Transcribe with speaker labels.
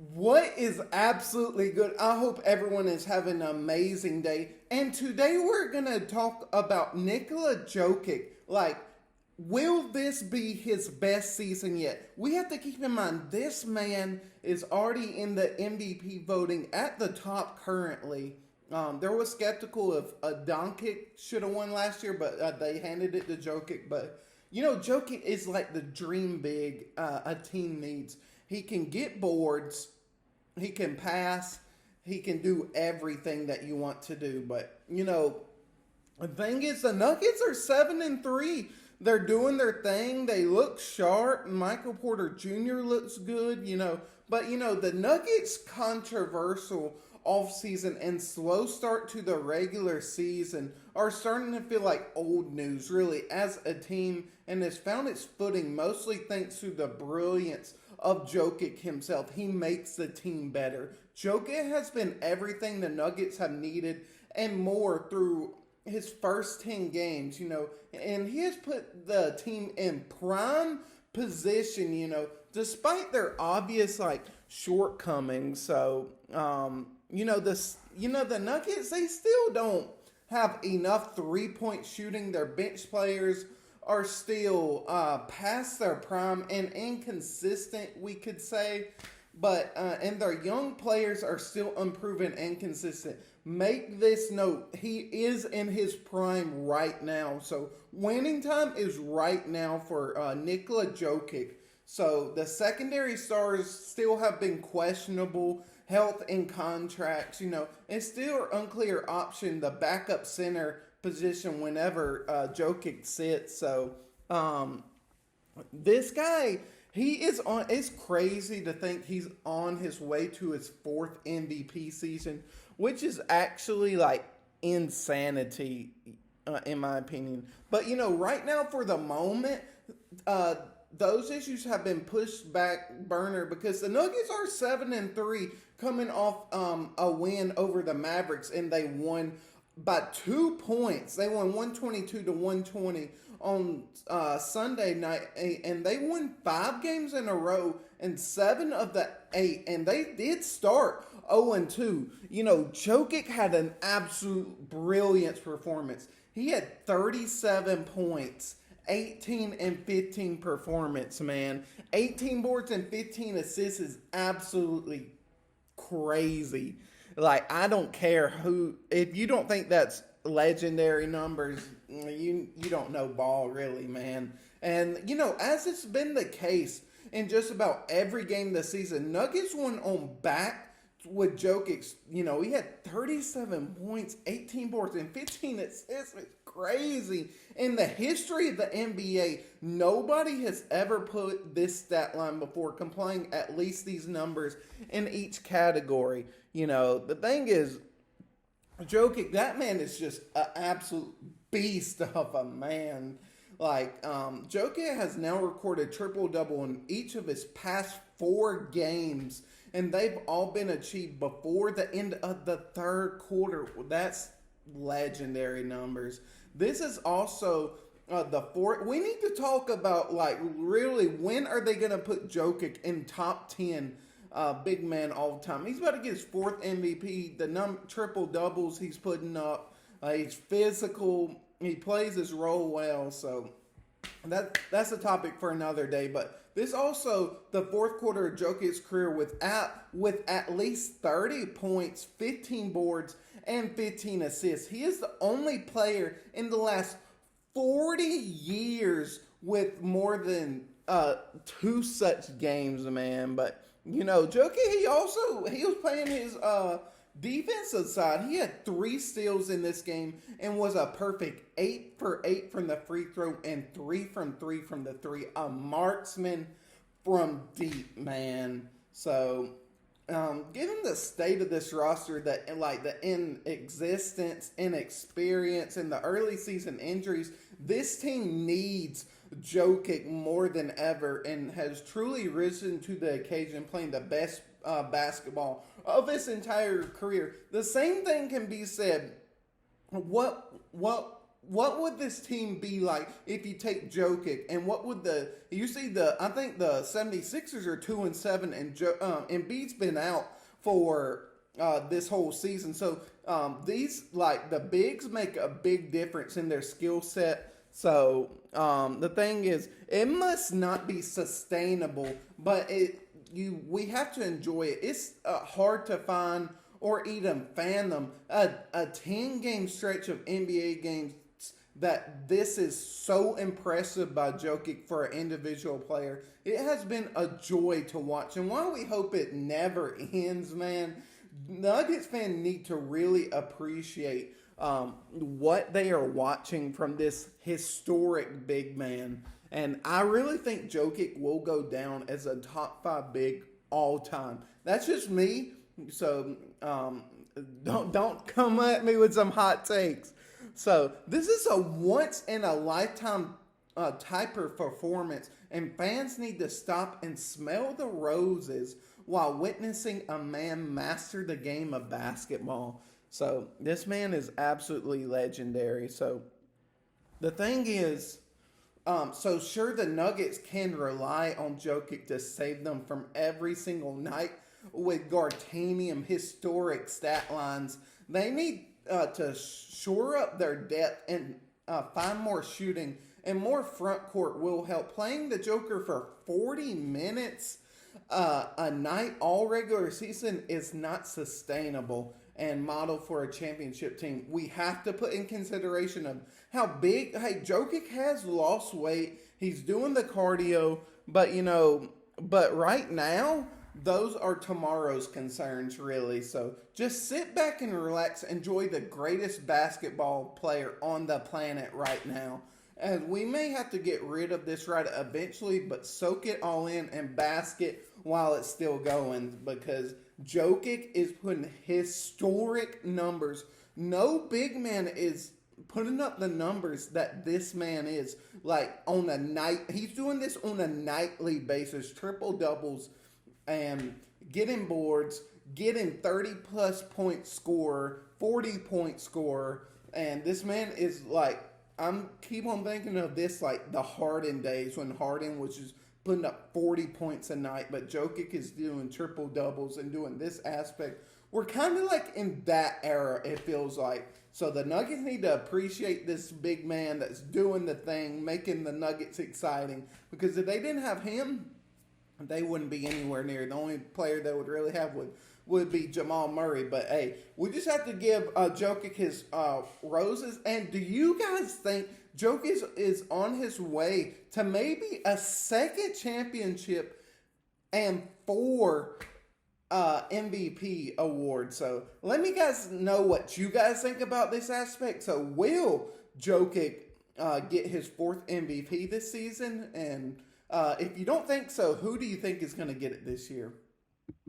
Speaker 1: What is absolutely good? I hope everyone is having an amazing day. And today we're going to talk about Nikola Jokic. Like, will this be his best season yet? We have to keep in mind this man is already in the MVP voting at the top currently. There was skeptical if Doncic should have won last year, but they handed it to Jokic. But Jokic is like the dream big a team needs. He can get boards, he can pass, he can do everything that you want to do. But the thing is, the Nuggets are 7-3. They're doing their thing. They look sharp. Michael Porter Jr. looks good. But the Nuggets controversial offseason and slow start to the regular season are starting to feel like old news, really, as a team, and has found its footing mostly thanks to the brilliance of Jokic himself. He makes the team better. Jokic has been everything the Nuggets have needed and more through his first 10 games, and he has put the team in prime position, despite their obvious shortcomings. So, the Nuggets, they still don't have enough 3-point shooting. Their bench players are still past their prime and inconsistent, we could say. But and their young players are still unproven and consistent. Make this note: he is in his prime right now. So winning time is right now for Nikola Jokic. So the secondary stars still have been questionable, health and contracts. It's still an unclear option, the backup center position whenever Jokic sits. So this guy, he is on. It's crazy to think he's on his way to his fourth MVP season, which is actually like insanity, in my opinion. But right now for the moment, those issues have been pushed back burner because the Nuggets are 7-3, coming off a win over the Mavericks, and they won by 2 points. They won 122-120 on Sunday night, and they won 5 games in a row and 7 of the 8, and they did start 0-2. Jokic had an absolute brilliant performance. He had 37 points, 18 and 15 performance, man. 18 boards and 15 assists is absolutely crazy. Like, I don't care who, if you don't think that's legendary numbers, you don't know ball, really, man. And as it's been the case in just about every game this season, Nuggets won on back with Jokic. He had 37 points, 18 boards, and 15 assists. It's crazy. In the history of the NBA, nobody has ever put this stat line before, complying at least these numbers in each category. The thing is, Jokic, that man is just an absolute beast of a man. Jokic has now recorded triple-double in each of his past 4 games, and they've all been achieved before the end of the third quarter. That's legendary numbers. This is also the fourth. We need to talk about, really, when are they going to put Jokic in top 10 big man all the time? He's about to get his 4th MVP. The triple doubles he's putting up. He's physical. He plays his role well. So that's a topic for another day. But this also the 4th quarter of Jokic's career with at least 30 points, 15 boards, and 15 assists. He is the only player in the last 40 years with more than 2 such games, man. But Jokic, he was playing his defensive side. He had 3 steals in this game and was a perfect 8 for 8 from the free throw and 3 from 3 from the 3. A marksman from deep, man. So, given the state of this roster, the inexistence, inexperience, and the early season injuries, this team needs Jokic more than ever and has truly risen to the occasion, playing the best basketball of his entire career. The same thing can be said. What what would this team be like if you take Jokic, and what would I think the 76ers are 2-7, and Embiid's been out for this whole season. So these, like, the bigs make a big difference in their skill set. So the thing is, it must not be sustainable, but we have to enjoy it. It's hard to find or even fathom a 10-game stretch of NBA games that this is so impressive by Jokic for an individual player. It has been a joy to watch, and while we hope it never ends, man, Nuggets fans need to really appreciate what they are watching from this historic big man. And I really think Jokic will go down as a top 5 big all time. That's just me. So don't come at me with some hot takes. So this is a once in a lifetime type of performance, and fans need to stop and smell the roses while witnessing a man master the game of basketball. So this man is absolutely legendary. So the thing is, so sure, the Nuggets can rely on Jokic to save them from every single night with Gartanium historic stat lines. They need to shore up their depth and find more shooting, and more front court will help. Playing the Joker for 40 minutes a night all regular season is not sustainable and model for a championship team. We have to put in consideration of how big, hey, Jokic has lost weight. He's doing the cardio, but right now, those are tomorrow's concerns, really. So just sit back and relax. Enjoy the greatest basketball player on the planet right now. And we may have to get rid of this right eventually, but soak it all in and bask it while it's still going, because Jokic is putting historic numbers. No big man is putting up the numbers that this man is, like, on a night. He's doing this on a nightly basis, triple doubles, and getting boards, getting 30-plus point scorer, 40-point scorer, and this man is like, keep on thinking of this like the Harden days, when Harden was just putting up 40 points a night, but Jokic is doing triple doubles and doing this aspect. We're kind of like in that era, it feels like. So the Nuggets need to appreciate this big man that's doing the thing, making the Nuggets exciting, because if they didn't have him, they wouldn't be anywhere near. The only player that would really have would be Jamal Murray. But, hey, we just have to give Jokic his roses. And do you guys think Jokic is on his way to maybe a second championship and 4 MVP awards? So let me guys know what you guys think about this aspect. So will Jokic get his 4th MVP this season? And if you don't think so, who do you think is going to get it this year?